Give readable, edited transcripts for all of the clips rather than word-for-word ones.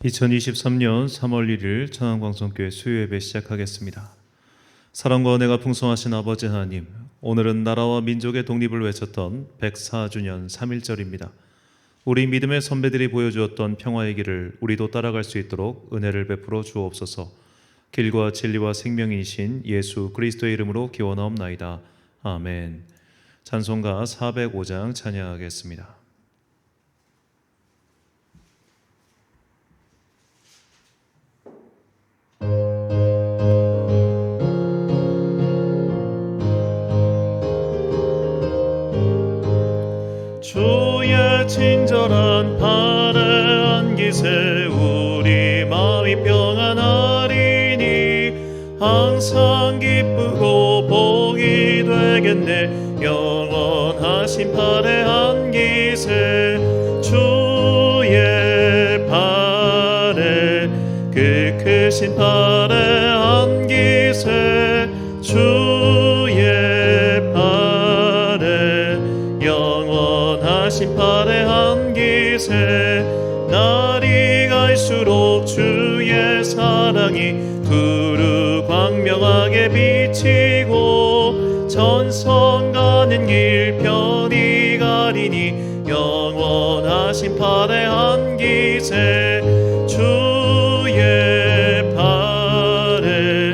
2023년 3월 1일 천안광성교회 수요예배 시작하겠습니다. 사랑과 은혜가 풍성하신 아버지 하나님, 오늘은 나라와 민족의 독립을 외쳤던 104주년 3.1절입니다. 우리 믿음의 선배들이 보여주었던 평화의 길을 우리도 따라갈 수 있도록 은혜를 베풀어 주옵소서. 길과 진리와 생명이신 예수 그리스도의 이름으로 기원하옵나이다. 아멘. 찬송가 405장 찬양하겠습니다. 주의 친절한 팔에 안기세 우리 마음이 평안하리니 항상 기쁘고 복이 되겠네. 영원하신 팔에 안기세 주의 팔에 그 크신 팔에 안기세 주의 팔에 영원하신 팔에 안기세. 날이 갈수록 주의 사랑이 두루 광명하게 비치고 전성 가는 길 편히 가리니 영원하신 팔에 안기세 주의 팔에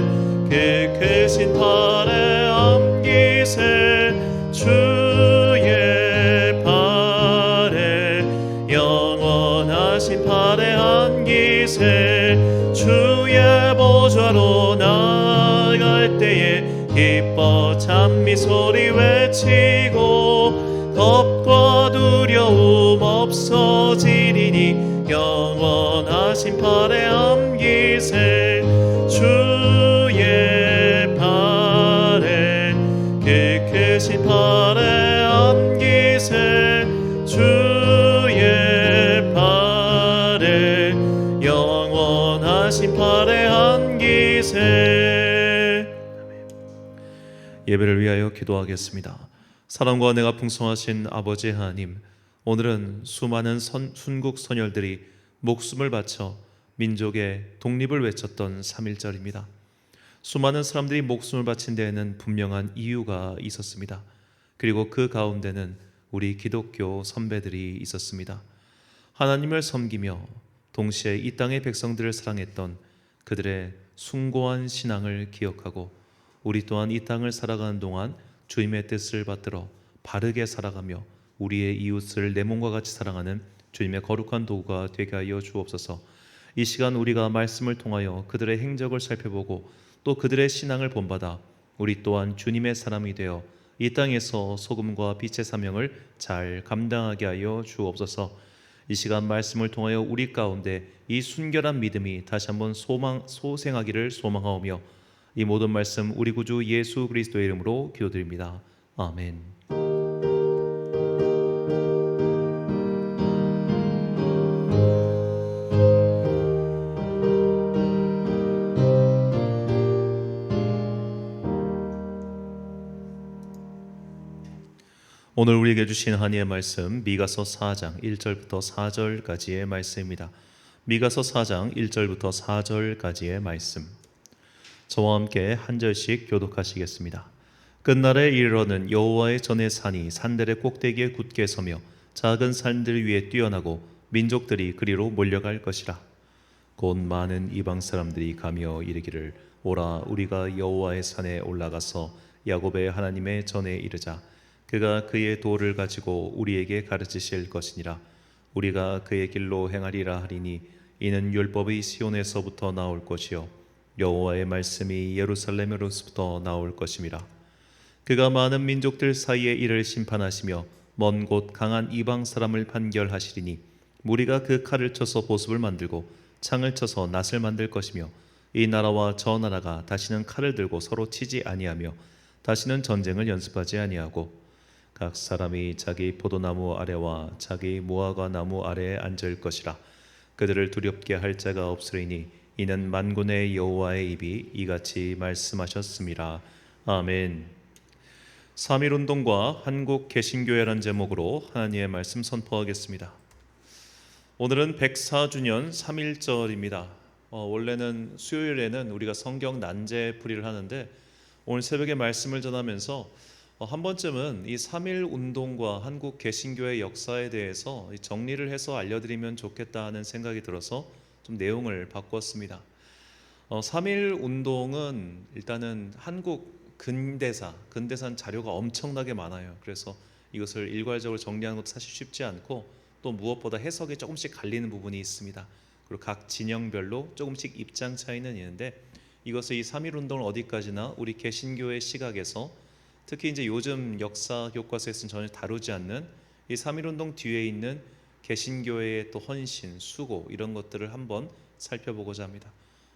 그 크신 팔에 안기세 주의 팔에 영원하신 팔에 안기세. 주의 보좌로 나아갈 때에 기뻐 찬미 소리 외치고 겁과 두려움 없어지리니 영원하신 팔에 안기세 주의 팔에 그 크신 팔에 안기세 주의 팔에 영원하신 팔에 안기세. 예배를 위하여 기도하겠습니다. 사랑과 은혜가 풍성하신 아버지 하나님, 오늘은 수많은 순국 선열들이 목숨을 바쳐 민족의 독립을 외쳤던 3.1절입니다. 수많은 사람들이 목숨을 바친 데에는 분명한 이유가 있었습니다. 그리고 그 가운데는 우리 기독교 선배들이 있었습니다. 하나님을 섬기며 동시에 이 땅의 백성들을 사랑했던 그들의 숭고한 신앙을 기억하고 우리 또한 이 땅을 살아가는 동안 주님의 뜻을 받들어 바르게 살아가며 우리의 이웃을 내 몸과 같이 사랑하는 주님의 거룩한 도구가 되게 하여 주옵소서. 이 시간 우리가 말씀을 통하여 그들의 행적을 살펴보고 또 그들의 신앙을 본받아 우리 또한 주님의 사람이 되어 이 땅에서 소금과 빛의 사명을 잘 감당하게 하여 주옵소서. 이 시간 말씀을 통하여 우리 가운데 이 순결한 믿음이 다시 한번 소생하기를 소망하오며 이 모든 말씀 우리 구주 예수 그리스도의 이름으로 기도드립니다. 아멘. 오늘 우리에게 주신 하나님의 말씀 미가서 4장 1절부터 4절까지의 말씀입니다. 미가서 4장 1절부터 4절까지의 말씀, 저와 함께 한 절씩 교독하시겠습니다. 끝날에 이르러는 여호와의 전의 산이 산들의 꼭대기에 굳게 서며 작은 산들 위에 뛰어나고 민족들이 그리로 몰려갈 것이라. 곧 많은 이방 사람들이 가며 이르기를 오라 우리가 여호와의 산에 올라가서 야곱의 하나님의 전에 이르자. 그가 그의 도를 가지고 우리에게 가르치실 것이니라. 우리가 그의 길로 행하리라 하리니 이는 율법이 시온에서부터 나올 것이요 여호와의 말씀이 예루살렘으로부터 나올 것임이라. 그가 많은 민족들 사이에 이를 심판하시며 먼 곳 강한 이방 사람을 판결하시리니 무리가 그 칼을 쳐서 보습을 만들고 창을 쳐서 낫을 만들 것이며 이 나라와 저 나라가 다시는 칼을 들고 서로 치지 아니하며 다시는 전쟁을 연습하지 아니하고 각 사람이 자기 포도나무 아래와 자기 무화과 나무 아래에 앉을 것이라. 그들을 두렵게 할 자가 없으리니 이는 만군의 여호와의 입이 이같이 말씀하셨습니다. 아멘. 3.1운동과 한국 개신교회란 제목으로 하나님의 말씀 선포하겠습니다. 오늘은 104주년 3.1절입니다. 원래는 수요일에는 우리가 성경 난제풀이를 하는데 오늘 새벽에 말씀을 전하면서 한 번쯤은 이 3.1 운동과 한국 개신교의 역사에 대해서 정리를 해서 알려드리면 좋겠다 하는 생각이 들어서 좀 내용을 바꿨습니다. 3.1 운동은 일단은 한국 근대산 자료가 엄청나게 많아요. 그래서 이것을 일괄적으로 정리하는 것도 사실 쉽지 않고 또 무엇보다 해석이 조금씩 갈리는 부분이 있습니다. 그리고 각 진영별로 조금씩 입장 차이는 있는데 이것을 이 3.1 운동을 어디까지나 우리 개신교의 시각에서 특히 이제 요즘 역사 교과서에서는 전혀 다루지 않는 이 3.1 운동 뒤에 있는 개신교의 또 헌신, 수고 이런 것들을 한번 살펴보고자 합니다.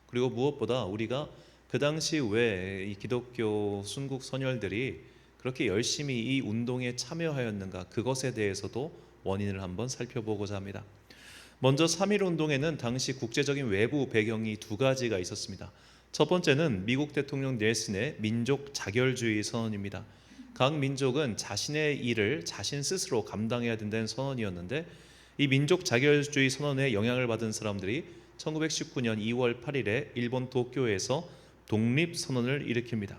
그리고 무엇보다 우리가 그 당시 왜 이 기독교 순국 선열들이 그렇게 열심히 이 운동에 참여하였는가 그것에 대해서도 원인을 한번 살펴보고자 합니다. 먼저 3.1 운동에는 당시 국제적인 외부 배경이 두 가지가 있었습니다. 첫 번째는 미국 대통령 넬슨의 민족 자결주의 선언입니다. 각 민족은 자신의 일을 자신 스스로 감당해야 된다는 선언이었는데 이 민족 자결주의 선언에 영향을 받은 사람들이 1919년 2월 8일에 일본 도쿄에서 독립선언을 일으킵니다.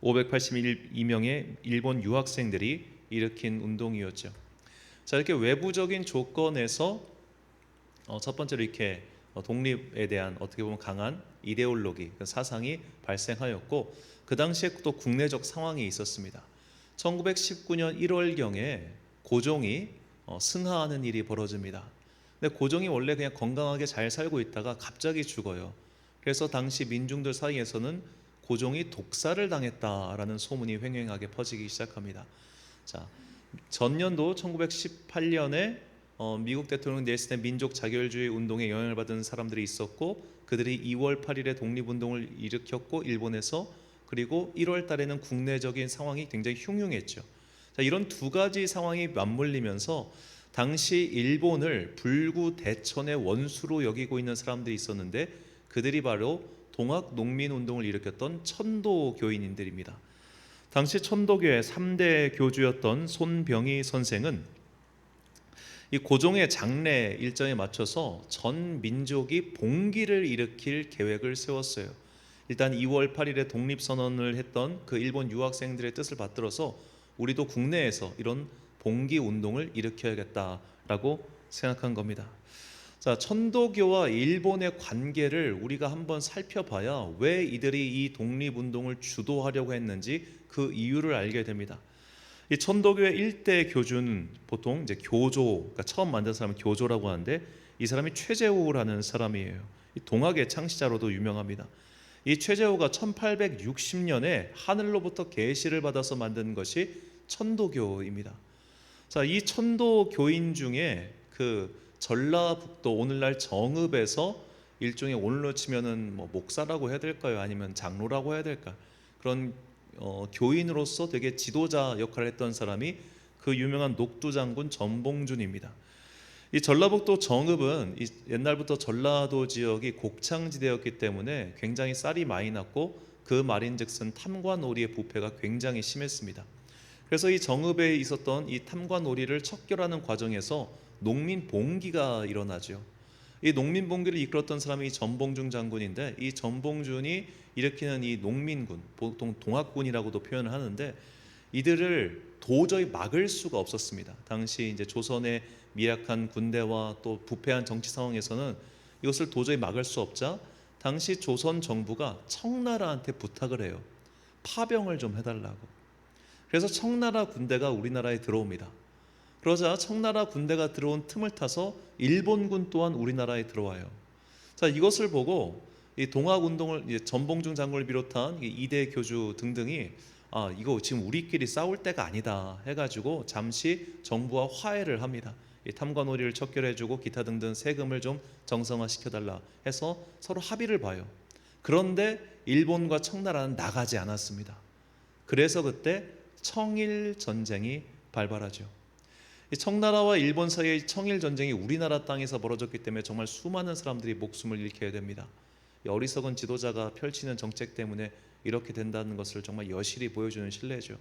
582명의 일본 유학생들이 일으킨 운동이었죠. 자, 이렇게 외부적인 조건에서 첫 번째로 이렇게 독립에 대한 어떻게 보면 강한 이데올로기, 사상이 발생하였고 그 당시에 또 국내적 상황이 있었습니다. 1919년 1월경에 고종이 승하하는 일이 벌어집니다. 근데 고종이 원래 그냥 건강하게 잘 살고 있다가 갑자기 죽어요. 그래서 당시 민중들 사이에서는 고종이 독사를 당했다라는 소문이 횡행하게 퍼지기 시작합니다. 자, 전년도 1918년에 미국 대통령 넬슨의 민족 자결주의 운동에 영향을 받은 사람들이 있었고 그들이 2월 8일에 독립운동을 일으켰고 일본에서 그리고 1월 달에는 국내적인 상황이 굉장히 흉흉했죠. 자, 이런 두 가지 상황이 맞물리면서 당시 일본을 불구 대천의 원수로 여기고 있는 사람들이 있었는데 그들이 바로 동학 농민운동을 일으켰던 천도교인들입니다. 당시 천도교의 3대 교주였던 손병희 선생은 이 고종의 장례 일정에 맞춰서 전 민족이 봉기를 일으킬 계획을 세웠어요. 일단 2월 8일에 독립선언을 했던 그 일본 유학생들의 뜻을 받들어서 우리도 국내에서 이런 봉기 운동을 일으켜야겠다라고 생각한 겁니다. 자, 천도교와 일본의 관계를 우리가 한번 살펴봐야 왜 이들이 이 독립운동을 주도하려고 했는지 그 이유를 알게 됩니다. 이 천도교의 일대 교주는 보통 이제 교조, 그러니까 처음 만든 사람은 교조라고 하는데 이 사람이 최재호라는 사람이에요. 이 동학의 창시자로도 유명합니다. 이 최재호가 1860년에 하늘로부터 계시를 받아서 만든 것이 천도교입니다. 자, 이 천도교인 중에 그 전라북도 오늘날 정읍에서 일종의 오늘로 치면은 뭐 목사라고 해야 될까요? 아니면 장로라고 해야 될까? 그런 교인으로서 되게 지도자 역할을 했던 사람이 그 유명한 녹두장군 전봉준입니다. 이 전라북도 정읍은 옛날부터 전라도 지역이 곡창지대였기 때문에 굉장히 쌀이 많이 났고 그 말인즉슨 탐관오리의 부패가 굉장히 심했습니다. 그래서 이 정읍에 있었던 이 탐관오리를 척결하는 과정에서 농민 봉기가 일어나죠. 이 농민 봉기를 이끌었던 사람이 전봉준 장군인데 이 전봉준이 일으키는 이 농민군, 보통 동학군이라고도 표현을 하는데 이들을 도저히 막을 수가 없었습니다. 당시 이제 조선의 미약한 군대와 또 부패한 정치 상황에서는 이것을 도저히 막을 수 없자 당시 조선 정부가 청나라한테 부탁을 해요. 파병을 좀 해달라고. 그래서 청나라 군대가 우리나라에 들어옵니다. 그러자 청나라 군대가 들어온 틈을 타서 일본군 또한 우리나라에 들어와요. 자, 이것을 보고 이 동학운동을 전봉준 장군을 비롯한 이대 교주 등등이 이거 지금 우리끼리 싸울 때가 아니다 해가지고 잠시 정부와 화해를 합니다. 이 탐관오리를 척결해주고 기타 등등 세금을 좀 정상화시켜달라 해서 서로 합의를 봐요. 그런데 일본과 청나라는 나가지 않았습니다. 그래서 그때 청일 전쟁이 발발하죠. 청나라와 일본 사이의 청일 전쟁이 우리나라 땅에서 벌어졌기 때문에 정말 수많은 사람들이 목숨을 잃게 됩니다. 어리석은 지도자가 펼치는 정책 때문에 이렇게 된다는 것을 정말 여실히 보여주는 신뢰죠.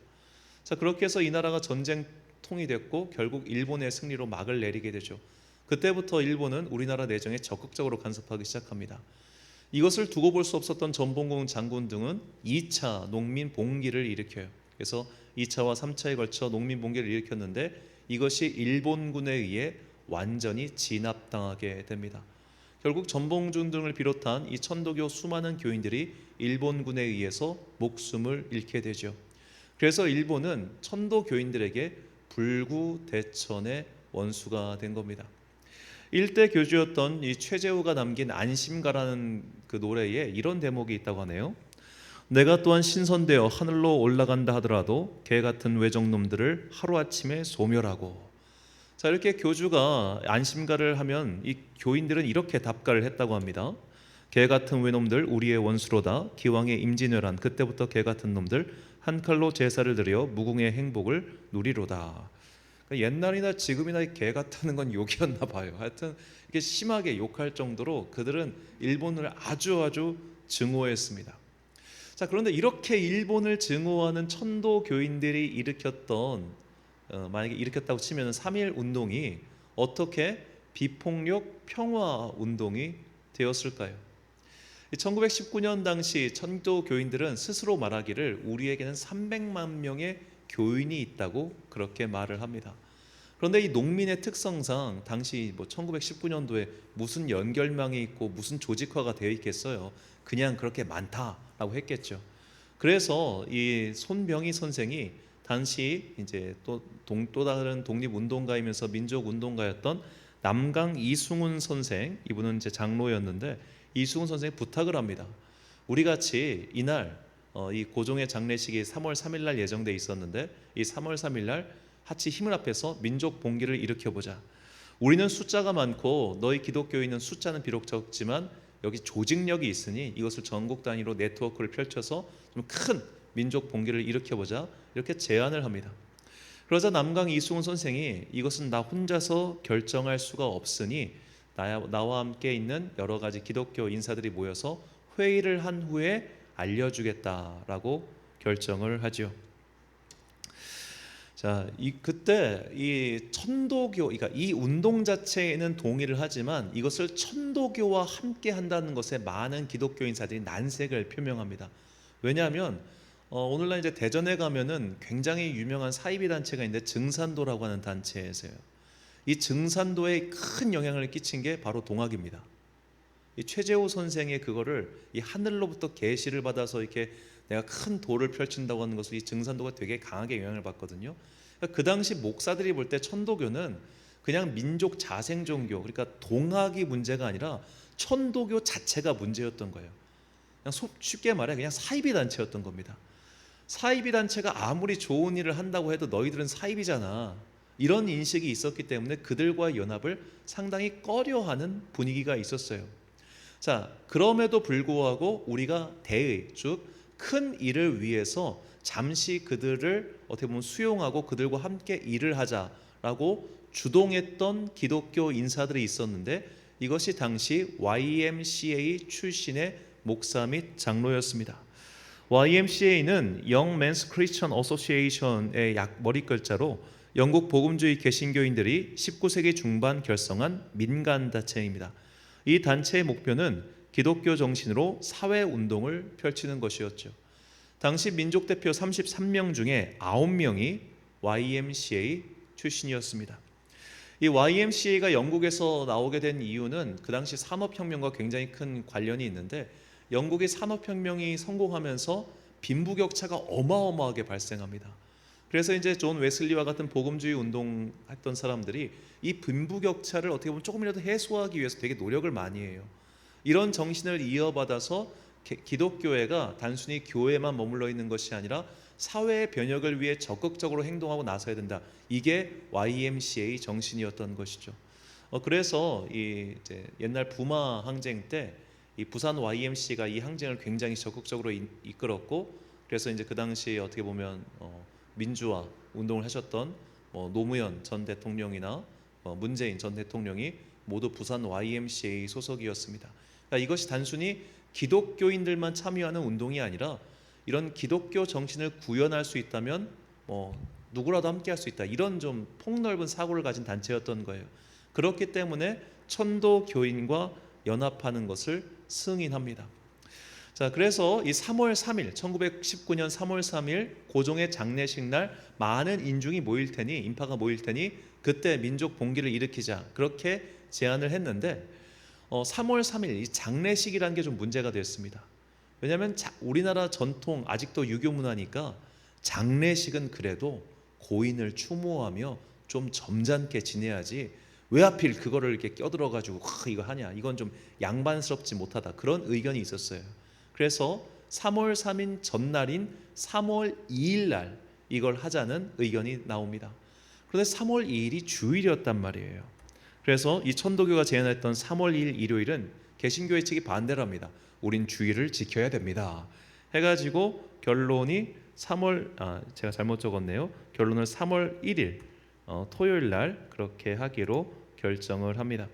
자, 그렇게 해서 이 나라가 전쟁통이 됐고 결국 일본의 승리로 막을 내리게 되죠. 그때부터 일본은 우리나라 내정에 적극적으로 간섭하기 시작합니다. 이것을 두고 볼 수 없었던 전봉공 장군 등은 2차 농민 봉기를 일으켜요. 그래서 2차와 3차에 걸쳐 농민 봉기를 일으켰는데 이것이 일본군에 의해 완전히 진압당하게 됩니다. 결국 전봉준 등을 비롯한 이 천도교 수많은 교인들이 일본군에 의해서 목숨을 잃게 되죠. 그래서 일본은 천도 교인들에게 불구대천의 원수가 된 겁니다. 일대 교주였던 이 최재우가 남긴 안심가라는 그 노래에 이런 대목이 있다고 하네요. 내가 또한 신선되어 하늘로 올라간다 하더라도 개 같은 외적놈들을 하루아침에 소멸하고. 자, 이렇게 교주가 안심가를 하면 이 교인들은 이렇게 답가를 했다고 합니다. 개 같은 외놈들 우리의 원수로다. 기왕의 임진왜란 그때부터 개 같은 놈들 한 칼로 제사를 드려 무궁의 행복을 누리로다. 그러니까 옛날이나 지금이나 개 같다는 건 욕이었나 봐요. 하여튼 이게 심하게 욕할 정도로 그들은 일본을 아주 증오했습니다. 자, 그런데 이렇게 일본을 증오하는 천도 교인들이 일으켰던 만약에 일으켰다고 치면 3.1 운동이 어떻게 비폭력 평화 운동이 되었을까요? 1919년 당시 천도 교인들은 스스로 말하기를 우리에게는 300만 명의 교인이 있다고 그렇게 말을 합니다. 그런데 이 농민의 특성상 당시 1919년도에 무슨 연결망이 있고 무슨 조직화가 되어 있겠어요. 그냥 그렇게 많다라고 했겠죠. 그래서 이 손병희 선생이 당시 이제 또 다른 독립운동가이면서 민족운동가였던 남강 이승훈 선생, 이분은 이제 장로였는데 이승훈 선생이 부탁을 합니다. 우리 같이 이날 이 고종의 장례식이 3월 3일 날 예정돼 있었는데 이 3월 3일 날 같이 힘을 합해서 민족 봉기를 일으켜보자. 우리는 숫자가 많고 너희 기독교인은 숫자는 비록 적지만 여기 조직력이 있으니 이것을 전국 단위로 네트워크를 펼쳐서 좀 큰 민족 봉기를 일으켜보자, 이렇게 제안을 합니다. 그러자 남강 이승훈 선생이 이것은 나 혼자서 결정할 수가 없으니 나와 함께 있는 여러 가지 기독교 인사들이 모여서 회의를 한 후에 알려주겠다라고 결정을 하죠. 자, 그때 이 천도교, 그러니까 이 운동 자체에는 동의를 하지만 이것을 천도교와 함께 한다는 것에 많은 기독교 인사들이 난색을 표명합니다. 왜냐하면 오늘날 이제 대전에 가면은 굉장히 유명한 사이비 단체가 있는데 증산도라고 하는 단체에서요. 이 증산도에 큰 영향을 끼친 게 바로 동학입니다. 이 최재호 선생의 그거를 이 하늘로부터 계시를 받아서 이렇게 내가 큰 도를 펼친다고 하는 것을 이 증산도가 되게 강하게 영향을 받거든요. 그러니까 그 당시 목사들이 볼 때 천도교는 그냥 민족 자생 종교, 그러니까 동학이 문제가 아니라 천도교 자체가 문제였던 거예요. 그냥 쉽게 말해 그냥 사이비 단체였던 겁니다. 사이비 단체가 아무리 좋은 일을 한다고 해도 너희들은 사이비잖아, 이런 인식이 있었기 때문에 그들과의 연합을 상당히 꺼려하는 분위기가 있었어요. 자, 그럼에도 불구하고 우리가 대의, 즉 큰 일을 위해서 잠시 그들을 어떻게 보면 수용하고 그들과 함께 일을 하자라고 주동했던 기독교 인사들이 있었는데 이것이 당시 YMCA 출신의 목사 및 장로였습니다. YMCA는 Young Men's Christian Association의 머리글자로 영국 복음주의 개신교인들이 19세기 중반 결성한 민간 단체입니다. 이 단체의 목표는 기독교 정신으로 사회운동을 펼치는 것이었죠. 당시 민족대표 33명 중에 9명이 YMCA 출신이었습니다. 이 YMCA가 영국에서 나오게 된 이유는 그 당시 산업혁명과 굉장히 큰 관련이 있는데 영국의 산업혁명이 성공하면서 빈부격차가 어마어마하게 발생합니다. 그래서 이제 존 웨슬리와 같은 복음주의 운동했던 사람들이 이 빈부격차를 어떻게 보면 조금이라도 해소하기 위해서 되게 노력을 많이 해요. 이런 정신을 이어받아서 기독교회가 단순히 교회만 머물러 있는 것이 아니라 사회의 변혁을 위해 적극적으로 행동하고 나서야 된다. 이게 YMCA 정신이었던 것이죠. 그래서 이제 옛날 부마 항쟁 때 이 부산 YMCA가 이 항쟁을 굉장히 적극적으로 이끌었고, 그래서 이제 그 당시 어떻게 보면 민주화 운동을 하셨던 노무현 전 대통령이나 문재인 전 대통령이 모두 부산 YMCA 소속이었습니다. 그러니까 이것이 단순히 기독교인들만 참여하는 운동이 아니라 이런 기독교 정신을 구현할 수 있다면 누구라도 함께할 수 있다, 이런 좀 폭넓은 사고를 가진 단체였던 거예요. 그렇기 때문에 천도교인과 연합하는 것을 승인합니다. 자, 그래서 이 3월 3일 1919년 3월 3일 고종의 장례식 날 많은 인중이 모일 테니, 인파가 모일 테니 그때 민족 봉기를 일으키자, 그렇게 제안을 했는데 3월 3일 이 장례식이라는 게 좀 문제가 됐습니다. 왜냐하면 우리나라 전통 아직도 유교 문화니까 장례식은 그래도 고인을 추모하며 좀 점잖게 지내야지, 왜 하필 그거를 이렇게 껴들어가지고 이거 하냐, 이건 좀 양반스럽지 못하다, 그런 의견이 있었어요. 그래서 3월 3일 전날인 3월 2일 날 이걸 하자는 의견이 나옵니다. 그런데 3월 2일이 주일이었단 말이에요. 그래서 이 천도교가 제안했던 3월 2일 일요일은 개신교회 측이 반대를 합니다. 우린 주일을 지켜야 됩니다 해가지고 결론이 제가 잘못 적었네요. 결론을 3월 1일 토요일 날 그렇게 하기로 결정을 합니다.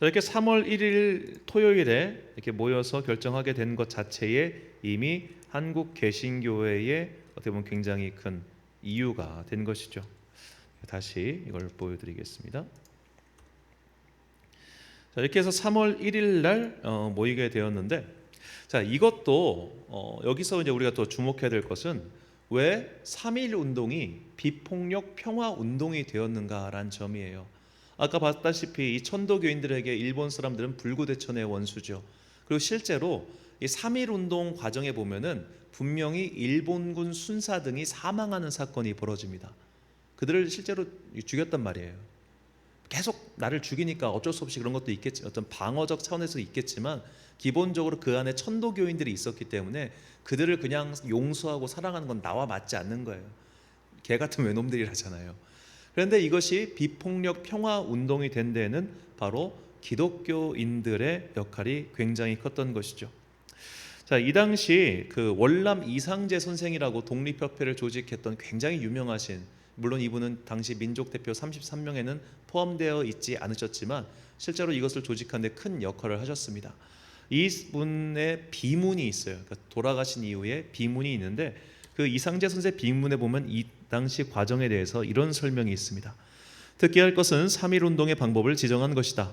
이렇게 3월 1일 토요일에 이렇게 모여서 결정하게 된 것 자체에 이미 한국 개신교회의 어떻게 보면 굉장히 큰 이유가 된 것이죠. 다시 이걸 보여드리겠습니다. 자, 이렇게 해서 3월 1일 날 모이게 되었는데, 자, 이것도 여기서 이제 우리가 더 주목해야 될 것은 왜 3.1 운동이 비폭력 평화 운동이 되었는가라는 점이에요. 아까 봤다시피 이 천도교인들에게 일본 사람들은 불구대천의 원수죠. 그리고 실제로 이 3.1 운동 과정에 보면은 분명히 일본군 순사 등이 사망하는 사건이 벌어집니다. 그들을 실제로 죽였단 말이에요. 계속 나를 죽이니까 어쩔 수 없이 그런 것도 있겠지, 어떤 방어적 차원에서 있겠지만 기본적으로 그 안에 천도교인들이 있었기 때문에 그들을 그냥 용서하고 사랑하는 건 나와 맞지 않는 거예요. 개 같은 외놈들이라잖아요. 그런데 이것이 비폭력 평화 운동이 된 데에는 바로 기독교인들의 역할이 굉장히 컸던 것이죠. 자, 이 당시 그 월남 이상재 선생이라고 독립협회를 조직했던 굉장히 유명하신, 물론 이분은 당시 민족대표 33명에는 포함되어 있지 않으셨지만 실제로 이것을 조직하는 데 큰 역할을 하셨습니다. 이분의 비문이 있어요. 그러니까 돌아가신 이후에 비문이 있는데 그 이상재 선생 비문에 보면 이 당시 과정에 대해서 이런 설명이 있습니다. 특기할 것은 3.1 운동의 방법을 지정한 것이다.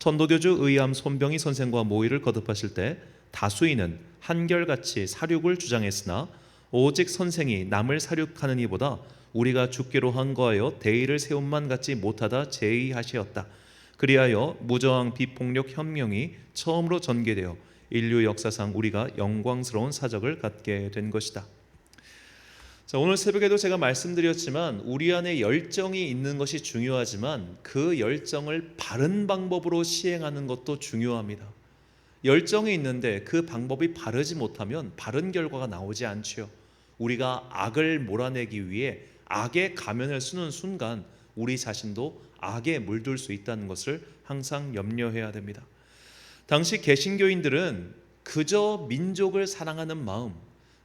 천도교주 의암 손병희 선생과 모의를 거듭하실 때 다수인은 한결같이 사륙을 주장했으나 오직 선생이 남을 사륙하는 이보다 우리가 죽기로 한 거하여 대의를 세움만 갖지 못하다 제의하시었다. 그리하여 무저항 비폭력 혁명이 처음으로 전개되어 인류 역사상 우리가 영광스러운 사적을 갖게 된 것이다. 자, 오늘 새벽에도 제가 말씀드렸지만 우리 안에 열정이 있는 것이 중요하지만 그 열정을 바른 방법으로 시행하는 것도 중요합니다. 열정이 있는데 그 방법이 바르지 못하면 바른 결과가 나오지 않지요. 우리가 악을 몰아내기 위해 악의 가면을 쓰는 순간 우리 자신도 악에 물들 수 있다는 것을 항상 염려해야 됩니다. 당시 개신교인들은 그저 민족을 사랑하는 마음,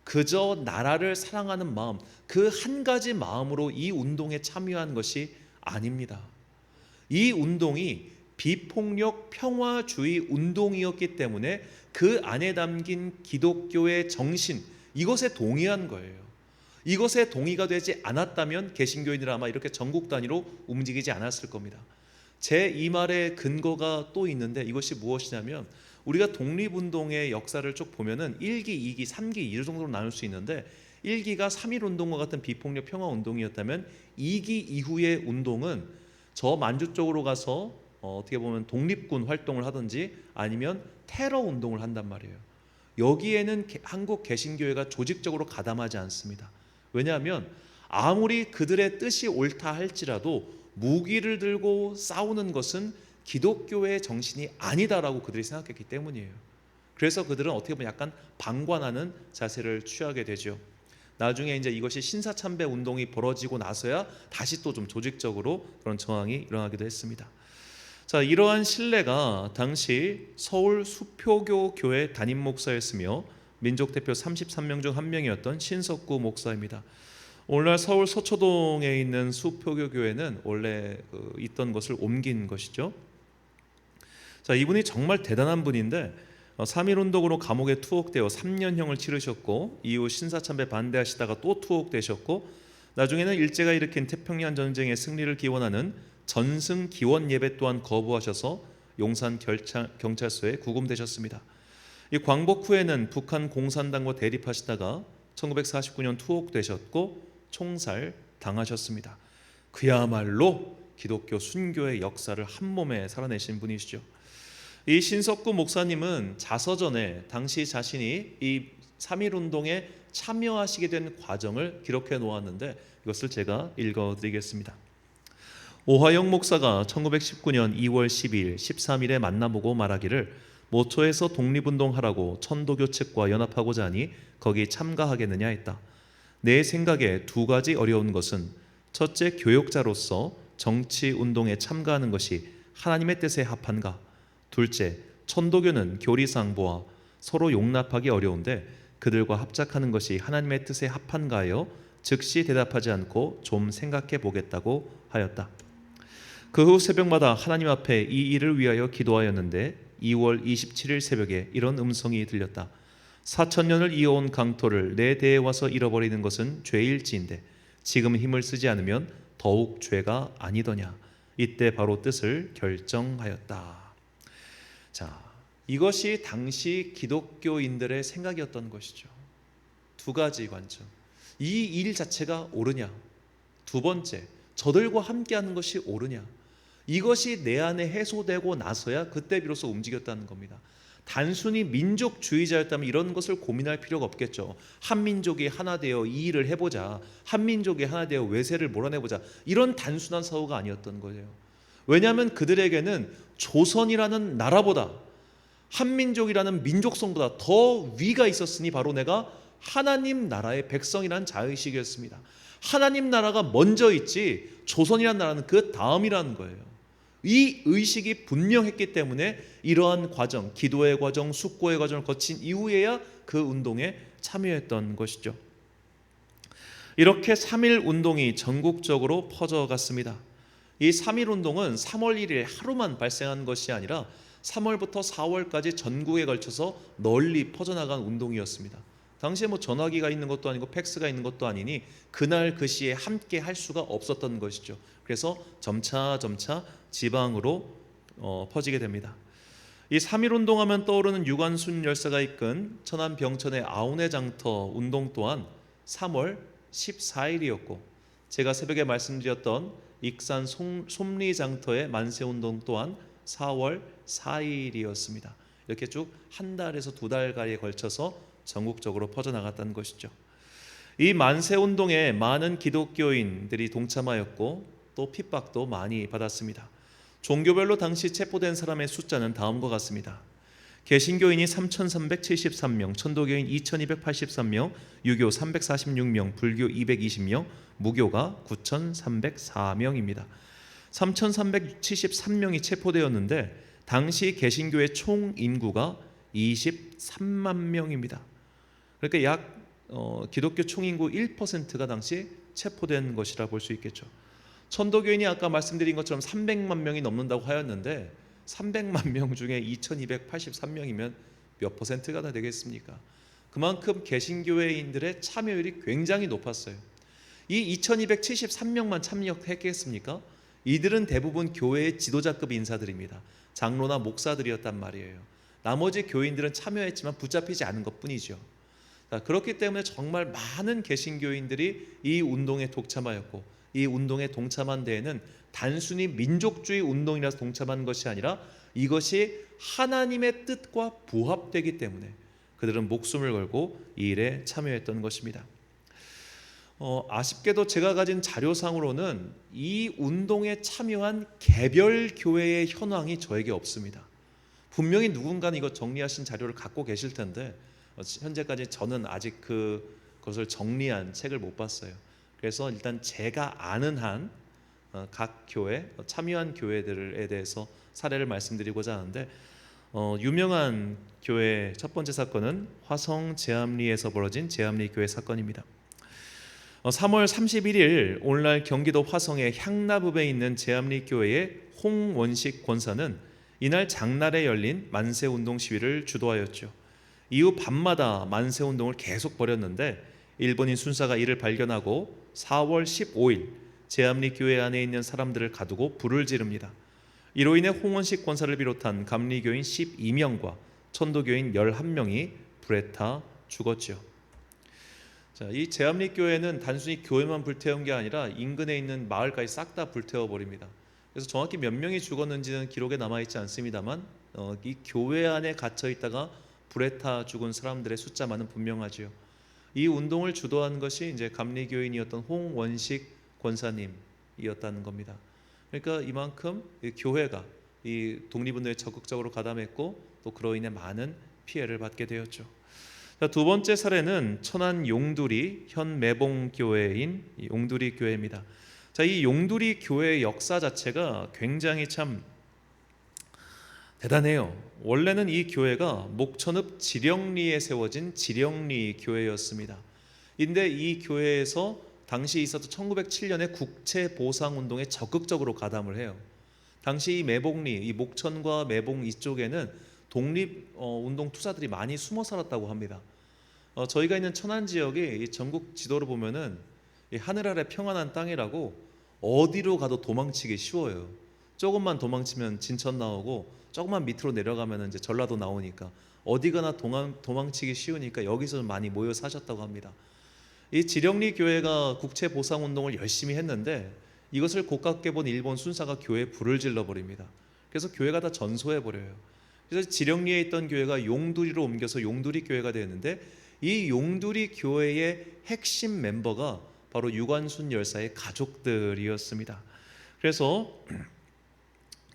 그저 나라를 사랑하는 마음, 그 한 가지 마음으로 이 운동에 참여한 것이 아닙니다. 이 운동이 비폭력 평화주의 운동이었기 때문에 그 안에 담긴 기독교의 정신, 이것에 동의한 거예요. 이것에 동의가 되지 않았다면 개신교인들은 아마 이렇게 전국 단위로 움직이지 않았을 겁니다. 제 이 말의 근거가 또 있는데 이것이 무엇이냐면 우리가 독립운동의 역사를 쭉 보면은 1기, 2기, 3기 이 정도로 나눌 수 있는데 1기가 3.1 운동과 같은 비폭력 평화 운동이었다면 2기 이후의 운동은 저 만주 쪽으로 가서 어떻게 보면 독립군 활동을 하든지 아니면 테러 운동을 한단 말이에요. 여기에는 한국 개신교회가 조직적으로 가담하지 않습니다. 왜냐하면 아무리 그들의 뜻이 옳다 할지라도 무기를 들고 싸우는 것은 기독교의 정신이 아니다라고 그들이 생각했기 때문이에요. 그래서 그들은 어떻게 보면 약간 방관하는 자세를 취하게 되죠. 나중에 이제 이것이 신사참배 운동이 벌어지고 나서야 다시 또 좀 조직적으로 그런 저항이 일어나기도 했습니다. 자, 이러한 신뢰가 당시 서울 수표교 교회 담임 목사였으며 민족 대표 33명 중 한 명이었던 신석구 목사입니다. 오늘날 서울 서초동에 있는 수표교 교회는 원래 있던 것을 옮긴 것이죠. 자, 이분이 정말 대단한 분인데 3.1 운동으로 감옥에 투옥되어 3년형을 치르셨고 이후 신사참배 반대하시다가 또 투옥되셨고 나중에는 일제가 일으킨 태평양 전쟁의 승리를 기원하는 전승 기원 예배 또한 거부하셔서 용산 경찰서에 구금되셨습니다. 이 광복 후에는 북한 공산당과 대립하시다가 1949년 투옥되셨고 총살 당하셨습니다. 그야말로 기독교 순교의 역사를 한 몸에 살아내신 분이시죠. 이 신석구 목사님은 자서전에 당시 자신이 이 3.1운동에 참여하시게 된 과정을 기록해 놓았는데 이것을 제가 읽어드리겠습니다. 오화영 목사가 1919년 2월 12일, 13일에 만나보고 말하기를 모처에서 독립운동하라고 천도교 측과 연합하고자 하니 거기 참가하겠느냐 했다. 내 생각에 두 가지 어려운 것은 첫째, 교역자로서 정치운동에 참가하는 것이 하나님의 뜻에 합한가? 둘째, 천도교는 교리상 보아 서로 용납하기 어려운데 그들과 합작하는 것이 하나님의 뜻에 합한가요? 즉시 대답하지 않고 좀 생각해 보겠다고 하였다. 그 후 새벽마다 하나님 앞에 이 일을 위하여 기도하였는데 2월 27일 새벽에 이런 음성이 들렸다. 4,000년을 이어온 강토를 내 대에 와서 잃어버리는 것은 죄일지인데 지금 힘을 쓰지 않으면 더욱 죄가 아니더냐. 이때 바로 뜻을 결정하였다. 자, 이것이 당시 기독교인들의 생각이었던 것이죠. 두 가지 관점. 이 일 자체가 옳으냐? 두 번째, 저들과 함께하는 것이 옳으냐? 이것이 내 안에 해소되고 나서야 그때 비로소 움직였다는 겁니다. 단순히 민족주의자였다면 이런 것을 고민할 필요가 없겠죠. 한민족이 하나 되어 이 일을 해보자, 한민족이 하나 되어 외세를 몰아내보자, 이런 단순한 사고가 아니었던 거예요. 왜냐하면 그들에게는 조선이라는 나라보다, 한민족이라는 민족성보다 더 위가 있었으니 바로 내가 하나님 나라의 백성이라는 자의식이었습니다. 하나님 나라가 먼저 있지 조선이라는 나라는 그 다음이라는 거예요. 이 의식이 분명했기 때문에 이러한 과정, 기도의 과정, 숙고의 과정을 거친 이후에야 그 운동에 참여했던 것이죠. 이렇게 3.1 운동이 전국적으로 퍼져갔습니다. 이 3.1 운동은 3월 1일 하루만 발생한 것이 아니라 3월부터 4월까지 전국에 걸쳐서 널리 퍼져나간 운동이었습니다. 당시에 전화기가 있는 것도 아니고 팩스가 있는 것도 아니니 그날 그 시에 함께 할 수가 없었던 것이죠. 그래서 점차 지방으로 퍼지게 됩니다. 이 3.1 운동하면 떠오르는 유관순 열사가 이끈 천안 병천의 아우네 장터 운동 또한 3월 14일이었고 제가 새벽에 말씀드렸던 익산 솜리 장터의 만세 운동 또한 4월 4일이었습니다. 이렇게 쭉 한 달에서 두 달가량에 걸쳐서 전국적으로 퍼져나갔다는 것이죠. 이 만세 운동에 많은 기독교인들이 동참하였고 또 핍박도 많이 받았습니다. 종교별로 당시 체포된 사람의 숫자는 다음과 같습니다. 개신교인이 3,373명, 천도교인 2,283명, 유교 346명, 불교 220명, 무교가 9,304명입니다. 3,373명이 체포되었는데 당시 개신교의 총 인구가 23만 명입니다. 그러니까 약 기독교 총인구 1%가 당시 체포된 것이라 볼 수 있겠죠. 천도교인이 아까 말씀드린 것처럼 300만 명이 넘는다고 하였는데 300만 명 중에 2283명이면 몇 퍼센트가 다 되겠습니까? 그만큼 개신교회인들의 참여율이 굉장히 높았어요. 이 2273명만 참여했겠습니까? 이들은 대부분 교회의 지도자급 인사들입니다. 장로나 목사들이었단 말이에요. 나머지 교인들은 참여했지만 붙잡히지 않은 것뿐이죠. 그렇기 때문에 정말 많은 개신교인들이 이 운동에 동참하였고 이 운동에 동참한 데에는 단순히 민족주의 운동이라서 동참한 것이 아니라 이것이 하나님의 뜻과 부합되기 때문에 그들은 목숨을 걸고 이 일에 참여했던 것입니다. 아쉽게도 제가 가진 자료상으로는 이 운동에 참여한 개별 교회의 현황이 저에게 없습니다. 분명히 누군가는 이거 정리하신 자료를 갖고 계실 텐데 현재까지 저는 아직 그것을 정리한 책을 못 봤어요. 그래서 일단 제가 아는 한 각 교회, 참여한 교회들에 대해서 사례를 말씀드리고자 하는데 유명한 교회 첫 번째 사건은 화성 제암리에서 벌어진 제암리 교회 사건입니다. 3월 31일 오늘날 경기도 화성의 향나읍에 있는 제암리 교회의 홍원식 권사는 이날 장날에 열린 만세운동 시위를 주도하였죠. 이후 밤마다 만세운동을 계속 벌였는데 일본인 순사가 이를 발견하고 4월 15일 제암리 교회 안에 있는 사람들을 가두고 불을 지릅니다. 이로 인해 홍원식 권사를 비롯한 감리교인 12명과 천도교인 11명이 불에 타 죽었죠. 자, 이 제암리 교회는 단순히 교회만 불태운 게 아니라 인근에 있는 마을까지 싹 다 불태워 버립니다. 그래서 정확히 몇 명이 죽었는지는 기록에 남아 있지 않습니다만 이 교회 안에 갇혀 있다가 불에 타 죽은 사람들의 숫자만은 분명하지요. 이 운동을 주도한 것이 이제 감리교인이었던 홍원식 권사님이었다는 겁니다. 그러니까 이만큼 이 교회가 이 독립운동에 적극적으로 가담했고 또 그로 인해 많은 피해를 받게 되었죠. 자, 두 번째 사례는 천안 용두리 현 매봉교회인 용두리 교회입니다. 자, 이 용두리 교회의 역사 자체가 굉장히 참 대단해요. 원래는 이 교회가 목천읍 지령리에 세워진 지령리 교회였습니다. 근데 이 교회에서 당시 있었던 1907년에 국채보상운동에 적극적으로 가담을 해요. 당시 이 매봉리, 이 목천과 매봉 이쪽에는 독립운동 투사들이 많이 숨어 살았다고 합니다. 저희가 있는 천안 지역이 전국 지도를 보면은 이 하늘 아래 평안한 땅이라고 어디로 가도 도망치기 쉬워요. 조금만 도망치면 진천 나오고 조금만 밑으로 내려가면 이제 전라도 나오니까 어디 가나 도망치기 쉬우니까 여기서 많이 모여 사셨다고 합니다. 이 지령리 교회가 국채 보상 운동을 열심히 했는데 이것을 고깝게 본 일본 순사가 교회에 불을 질러 버립니다. 그래서 교회가 다 전소해 버려요. 그래서 지령리에 있던 교회가 용두리로 옮겨서 용두리 교회가 되었는데 이 용두리 교회의 핵심 멤버가 바로 유관순 열사의 가족들이었습니다. 그래서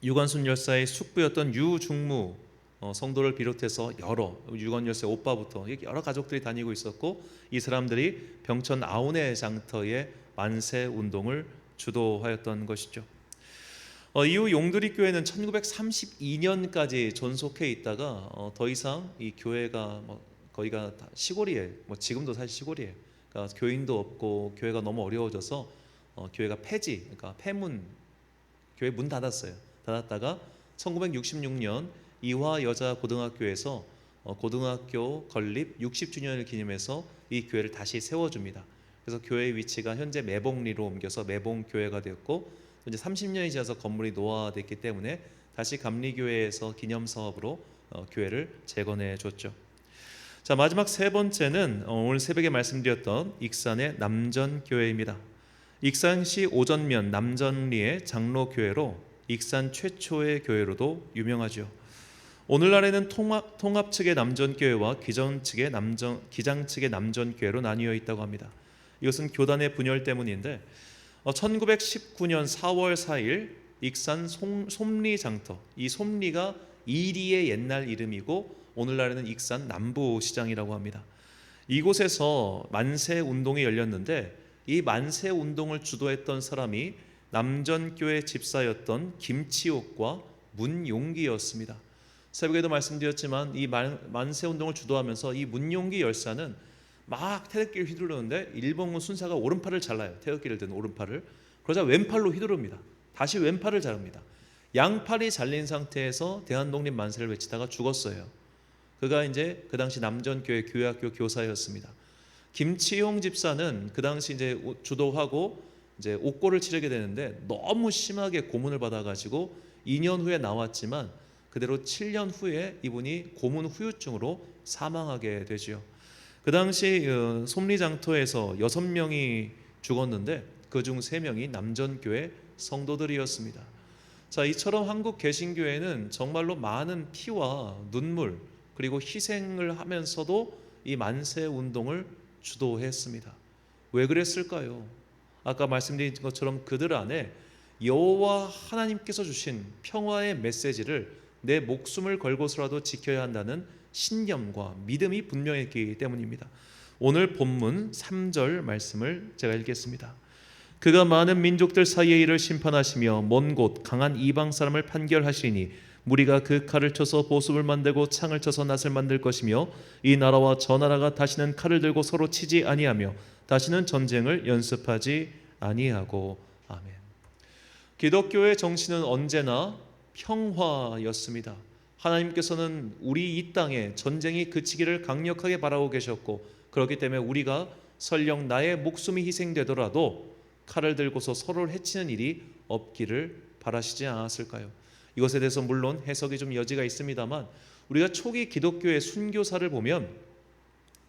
유관순 열사의 숙부였던 유중무 성도를 비롯해서 여러 유관 열사의 오빠부터 여러 가족들이 다니고 있었고 이 사람들이 병천 아우네 장터의 만세 운동을 주도하였던 것이죠. 이후 용두리 교회는 1932년까지 존속해 있다가 더 이상 이 교회가 거기가 다 시골이에요. 지금도 사실 시골이에요. 그러니까 교인도 없고 교회가 너무 어려워져서 교회가 폐지, 그러니까 폐문, 교회 문 닫았어요. 닫았다가 1966년 이화 여자 고등학교에서 고등학교 건립 60주년을 기념해서 이 교회를 다시 세워줍니다. 그래서 교회의 위치가 현재 매봉리로 옮겨서 매봉교회가 되었고 이제 30년이 지나서 건물이 노화됐기 때문에 다시 감리교회에서 기념사업으로 교회를 재건해 줬죠. 자, 마지막 세 번째는 오늘 새벽에 말씀드렸던 익산의 남전교회입니다. 익산시 오전면 남전리의 장로교회로 익산 최초의 교회로도 유명하죠. 오늘날에는 통합 측의 남전교회와 기장 측의 남전교회로 나뉘어 있다고 합니다. 이것은 교단의 분열 때문인데 1919년 4월 4일 익산 솜리장터, 이 솜리가 이리의 옛날 이름이고 오늘날에는 익산 남부시장이라고 합니다. 이곳에서 만세 운동이 열렸는데 이 만세 운동을 주도했던 사람이 남전교회 집사였던 김치옥과 문용기였습니다. 새벽에도 말씀드렸지만 이 만세 운동을 주도하면서 이 문용기 열사는 막 태극기를 휘두르는데 일본군 순사가 오른팔을 잘라요. 태극기를 든 오른팔을. 그러자 왼팔로 휘두릅니다. 다시 왼팔을 자릅니다. 양팔이 잘린 상태에서 대한독립 만세를 외치다가 죽었어요. 그가 이제 그 당시 남전교회 교회학교 교사였습니다. 김치용 집사는 그 당시 이제 주도하고 이제 옥고를 치르게 되는데 너무 심하게 고문을 받아가지고 2년 후에 나왔지만 그대로 7년 후에 이분이 고문 후유증으로 사망하게 되지요. 그 당시 솜리장터에서 6명이 죽었는데 그중 3명이 남전교회 성도들이었습니다. 자, 이처럼 한국 개신교회는 정말로 많은 피와 눈물 그리고 희생을 하면서도 이 만세 운동을 주도했습니다. 왜 그랬을까요? 아까 말씀드린 것처럼 그들 안에 여호와 하나님께서 주신 평화의 메시지를 내 목숨을 걸고서라도 지켜야 한다는 신념과 믿음이 분명했기 때문입니다. 오늘 본문 3절 말씀을 제가 읽겠습니다. 그가 많은 민족들 사이의 일을 심판하시며 먼 곳 강한 이방 사람을 판결하시니 무리가 그 칼을 쳐서 보습을 만들고 창을 쳐서 낫을 만들 것이며 이 나라와 저 나라가 다시는 칼을 들고 서로 치지 아니하며 다시는 전쟁을 연습하지 아니하고. 아멘. 기독교의 정신은 언제나 평화였습니다. 하나님께서는 우리 이 땅에 전쟁이 그치기를 강력하게 바라고 계셨고 그렇기 때문에 우리가 설령 나의 목숨이 희생되더라도 칼을 들고서 서로를 해치는 일이 없기를 바라시지 않았을까요? 이것에 대해서 물론 해석이 좀 여지가 있습니다만 우리가 초기 기독교의 순교사를 보면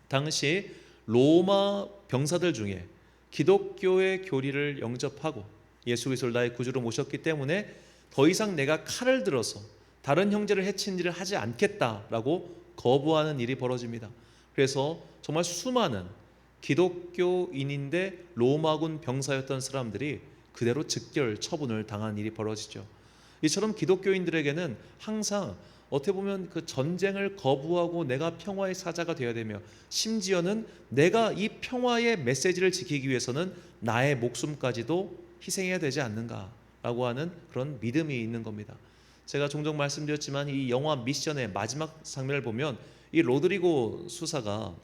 당시 로마 병사들 중에 기독교의 교리를 영접하고 예수 그리스도를 나의 구주로 모셨기 때문에 더 이상 내가 칼을 들어서 다른 형제를 해치는 일을 하지 않겠다라고 거부하는 일이 벌어집니다. 그래서 정말 수많은 기독교인인데 로마군 병사였던 사람들이 그대로 즉결 처분을 당한 일이 벌어지죠. 이처럼 기독교인들에게는 항상 어떻게 보면 그 전쟁을 거부하고 내가 평화의 사자가 되어야 되며 심지어는 내가 이 평화의 메시지를 지키기 위해서는 나의 목숨까지도 희생해야 되지 않는가라고 하는 그런 믿음이 있는 겁니다. 제가 종종 말씀드렸지만 이 영화 미션의 마지막 장면을 보면 이 로드리고 수사와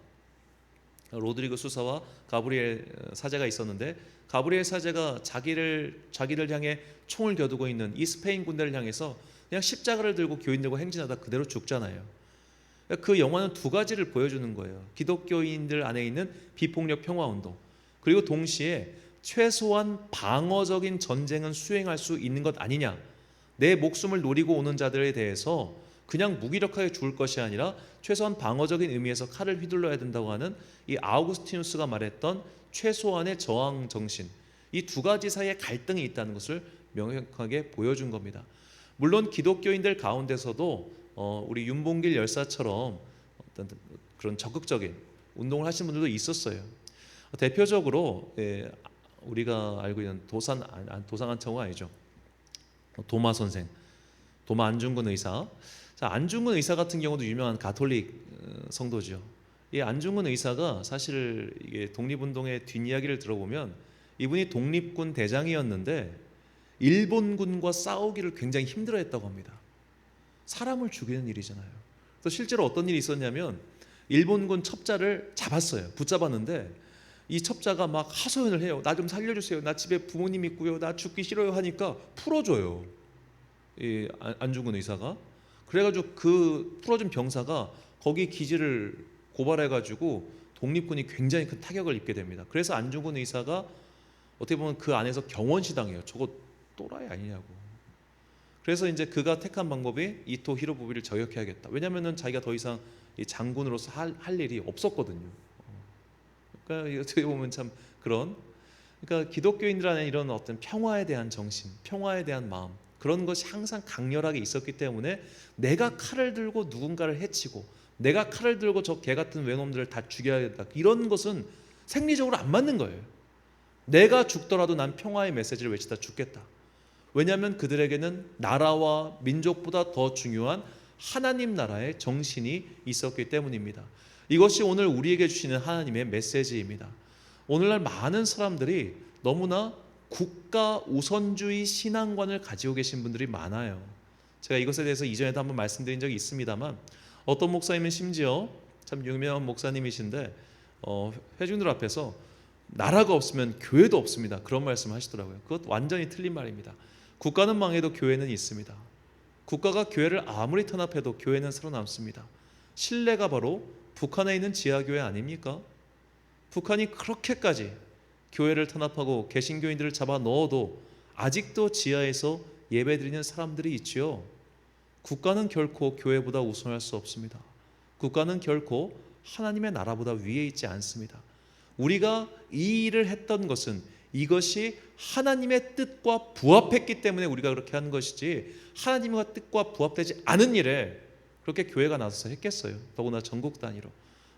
가브리엘 사제가 있었는데 가브리엘 사제가 자기를 향해 총을 겨두고 있는 이 스페인 군대를 향해서 그냥 십자가를 들고 교인들과 행진하다 그대로 죽잖아요. 그 영화는 두 가지를 보여주는 거예요. 기독교인들 안에 있는 비폭력 평화운동, 그리고 동시에 최소한 방어적인 전쟁은 수행할 수 있는 것 아니냐. 내 목숨을 노리고 오는 자들에 대해서 그냥 무기력하게 죽을 것이 아니라 최소한 방어적인 의미에서 칼을 휘둘러야 된다고 하는 이 아우구스티누스가 말했던 최소한의 저항 정신, 이 두 가지 사이에 갈등이 있다는 것을 명확하게 보여준 겁니다. 물론 기독교인들 가운데서도 우리 윤봉길 열사처럼 어떤 그런 적극적인 운동을 하신 분들도 있었어요. 대표적으로 우리가 알고 있는 도상안청은 아니죠. 도마 선생, 도마 안중근 의사. 자, 안중근 의사 같은 경우도 유명한 가톨릭 성도죠. 이 안중근 의사가 사실 이게 독립운동의 뒷이야기를 들어보면 이분이 독립군 대장이었는데 일본군과 싸우기를 굉장히 힘들어했다고 합니다. 사람을 죽이는 일이잖아요. 그래서 실제로 어떤 일이 있었냐면 일본군 첩자를 잡았어요. 붙잡았는데 이 첩자가 막 하소연을 해요. 나 좀 살려주세요. 나 집에 부모님 있고요. 나 죽기 싫어요 하니까 풀어줘요. 이 안중근 의사가. 그래가지고 그 풀어준 병사가 거기 기지를 고발해가지고 독립군이 굉장히 큰 타격을 입게 됩니다. 그래서 안중근 의사가 어떻게 보면 그 안에서 경원시당해요. 저거 또라이 아니냐고. 그래서 이제 그가 택한 방법이 이토 히로부미를 저격해야겠다. 왜냐하면은 자기가 더 이상 이 장군으로서 할 일이 없었거든요. 그러니까 어떻게 보면 참 그런, 그러니까 기독교인들 안에 이런 어떤 평화에 대한 정신, 평화에 대한 마음, 그런 것이 항상 강렬하게 있었기 때문에 내가 칼을 들고 누군가를 해치고 내가 칼을 들고 저 개 같은 외놈들을 다 죽여야겠다, 이런 것은 생리적으로 안 맞는 거예요. 내가 죽더라도 난 평화의 메시지를 외치다 죽겠다. 왜냐하면 그들에게는 나라와 민족보다 더 중요한 하나님 나라의 정신이 있었기 때문입니다. 이것이 오늘 우리에게 주시는 하나님의 메시지입니다. 오늘날 많은 사람들이 너무나 국가 우선주의 신앙관을 가지고 계신 분들이 많아요. 제가 이것에 대해서 이전에도 한번 말씀드린 적이 있습니다만 어떤 목사님은 심지어 참 유명한 목사님이신데 회중들 앞에서 나라가 없으면 교회도 없습니다, 그런 말씀을 하시더라고요. 그것 완전히 틀린 말입니다. 국가는 망해도 교회는 있습니다. 국가가 교회를 아무리 탄압해도 교회는 살아남습니다. 신뢰가 바로 북한에 있는 지하교회 아닙니까? 북한이 그렇게까지 교회를 탄압하고 개신교인들을 잡아 넣어도 아직도 지하에서 예배드리는 사람들이 있지요. 국가는 결코 교회보다 우선할 수 없습니다. 국가는 결코 하나님의 나라보다 위에 있지 않습니다. 우리가 이 일을 했던 것은 이것이 하나님의 뜻과 부합했기 때문에 우리가 그렇게 한 것이지, 하나님과 뜻과 부합되지 않은 일에 그렇게 교회가 나서서 했겠어요. 더구나 전국 단위로.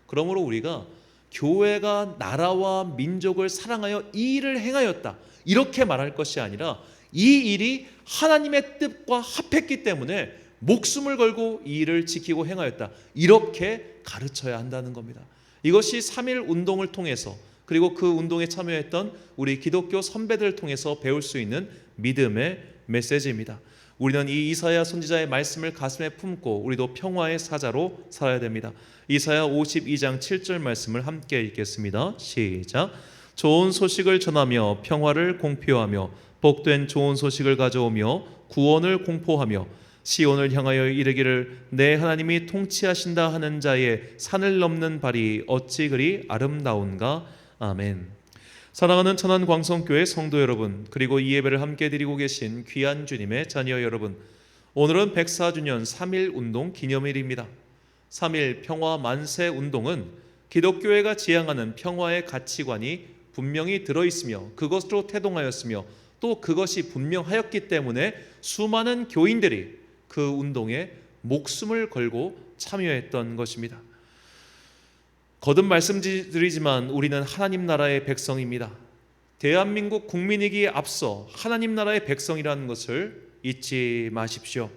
그러므로 우리가 교회가 나라와 민족을 사랑하여 이 일을 행하였다, 이렇게 말할 것이 아니라 이 일이 하나님의 뜻과 합했기 때문에 목숨을 걸고 이 일을 지키고 행하였다, 이렇게 가르쳐야 한다는 겁니다. 이것이 3.1 운동을 통해서, 그리고 그 운동에 참여했던 우리 기독교 선배들을 통해서 배울 수 있는 믿음의 메시지입니다. 우리는 이 이사야 선지자의 말씀을 가슴에 품고 우리도 평화의 사자로 살아야 됩니다. 이사야 52장 7절 말씀을 함께 읽겠습니다. 시작. 좋은 소식을 전하며 평화를 공표하며 복된 좋은 소식을 가져오며 구원을 공포하며 시온을 향하여 이르기를 내 하나님이 통치하신다 하는 자의 산을 넘는 발이 어찌 그리 아름다운가. 아멘. 사랑하는 천안광성교회 성도 여러분, 그리고 이 예배를 함께 드리고 계신 귀한 주님의 자녀 여러분, 오늘은 104주년 3.1운동 기념일입니다. 3.1 평화 만세 운동은 기독교회가 지향하는 평화의 가치관이 분명히 들어있으며 그것으로 태동하였으며 또 그것이 분명하였기 때문에 수많은 교인들이 그 운동에 목숨을 걸고 참여했던 것입니다. 거듭 말씀드리지만 우리는 하나님 나라의 백성입니다. 대한민국 국민이기에 앞서 하나님 나라의 백성이라는 것을 잊지 마십시오.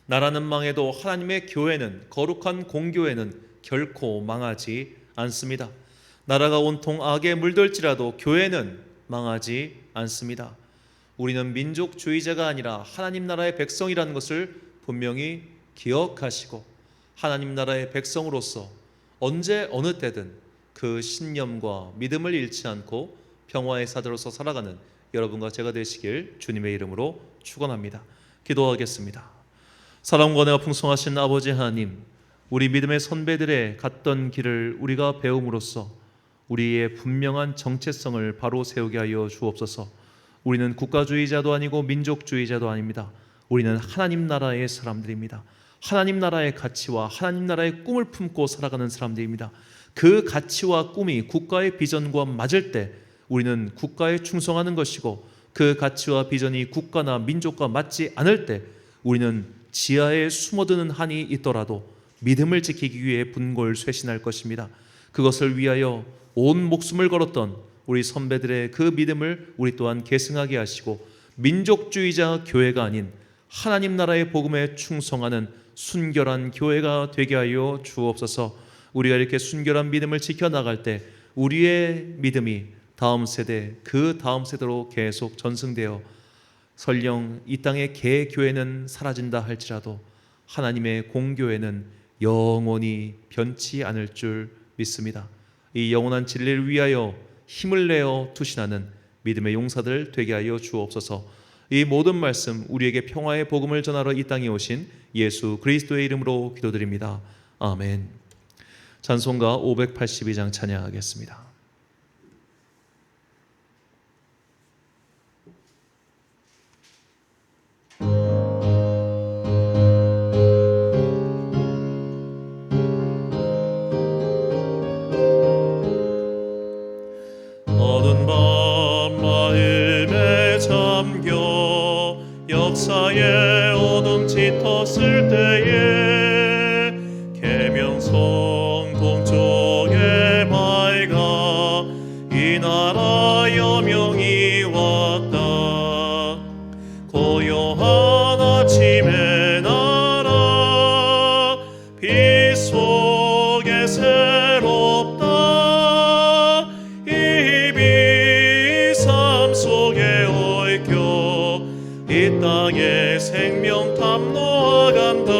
나라는 망해도 하나님의 교회는, 거룩한 공교회는 결코 망하지 않습니다. 나라가 온통 악에 물들지라도 교회는 망하지 않습니다. 우리는 민족주의자가 아니라 하나님 나라의 백성이라는 것을 분명히 기억하시고 하나님 나라의 백성으로서 언제 어느 때든 그 신념과 믿음을 잃지 않고 평화의 사자로서 살아가는 여러분과 제가 되시길 주님의 이름으로 축원합니다. 기도하겠습니다. 사랑과 은혜가 풍성하신 아버지 하나님, 우리 믿음의 선배들의 갔던 길을 우리가 배움으로써 우리의 분명한 정체성을 바로 세우게 하여 주옵소서. 우리는 국가주의자도 아니고 민족주의자도 아닙니다. 우리는 하나님 나라의 사람들입니다. 하나님 나라의 가치와 하나님 나라의 꿈을 품고 살아가는 사람들입니다. 그 가치와 꿈이 국가의 비전과 맞을 때 우리는 국가에 충성하는 것이고, 그 가치와 비전이 국가나 민족과 맞지 않을 때 우리는 지하에 숨어드는 한이 있더라도 믿음을 지키기 위해 분골쇄신할 것입니다. 그것을 위하여 온 목숨을 걸었던 우리 선배들의 그 믿음을 우리 또한 계승하게 하시고, 민족주의자 교회가 아닌 하나님 나라의 복음에 충성하는 순결한 교회가 되게 하여 주옵소서. 우리가 이렇게 순결한 믿음을 지켜나갈 때 우리의 믿음이 다음 세대, 그 다음 세대로 계속 전승되어 설령 이 땅의 개교회는 사라진다 할지라도 하나님의 공교회는 영원히 변치 않을 줄 믿습니다. 이 영원한 진리를 위하여 힘을 내어 투신하는 믿음의 용사들 되게 하여 주옵소서. 이 모든 말씀 우리에게 평화의 복음을 전하러 이 땅에 오신 예수 그리스도의 이름으로 기도드립니다. 아멘. 찬송가 582장 찬양하겠습니다. 어두운 밤 마음에 잠겨 역사의 어둠 짙었을 때에 계명성 동쪽에 밝아 이 나라 여명이 왔다. 고요한 아침의 나라 빛 속에 새롭다. 이 빛 삶 속에 얽혀 이 땅에 생명 탐로아간다.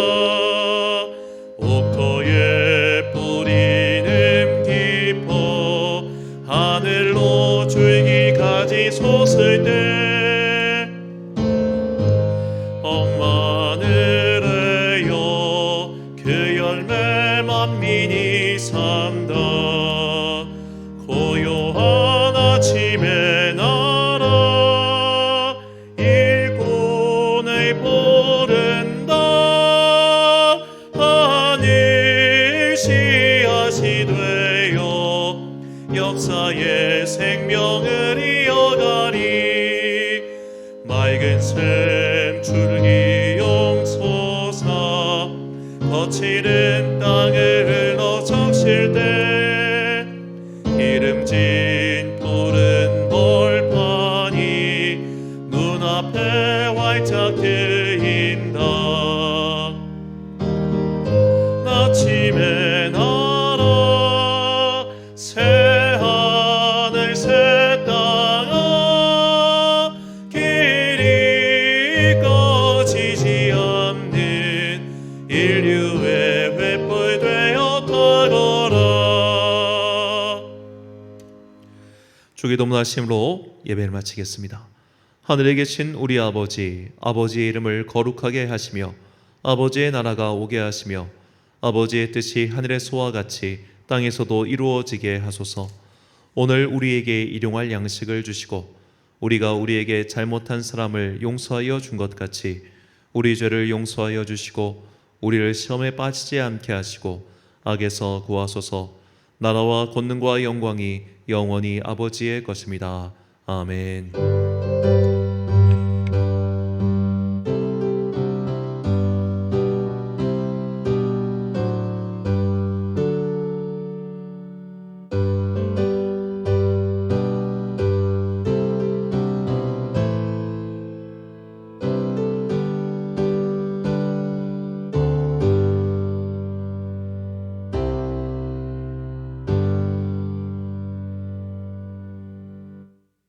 옥토의 뿌리는 깊어 하늘로 줄기까지 솟을 때 억마늘에여 그 열매 만민이 산다. 고요한 아침의 나라 일꾼을 부른다. 하늘 씨앗이 되어 역사의 생명을 이어가리. 맑은 샘 줄기 용솟아 거칠은 땅을 흘러 적실 때 기름진 푸른 벌판이 눈앞에 활짝 트인다. 아침의 나라 새 하늘 새 땅아 길이 꺼지지 않는 인류의 횃불 되어 타거라. 주기도문 하심으로 예배를 마치겠습니다. 하늘에 계신 우리 아버지, 아버지의 이름을 거룩하게 하시며 아버지의 나라가 오게 하시며 아버지의 뜻이 하늘에서와 같이 땅에서도 이루어지게 하소서. 오늘 우리에게 일용할 양식을 주시고 우리가 우리에게 잘못한 사람을 용서하여 준 것 같이 우리 죄를 용서하여 주시고 우리를 시험에 빠지지 않게 하시고 악에서 구하소서. 나라와 권능과 영광이 영원히 아버지의 것입니다. 아멘.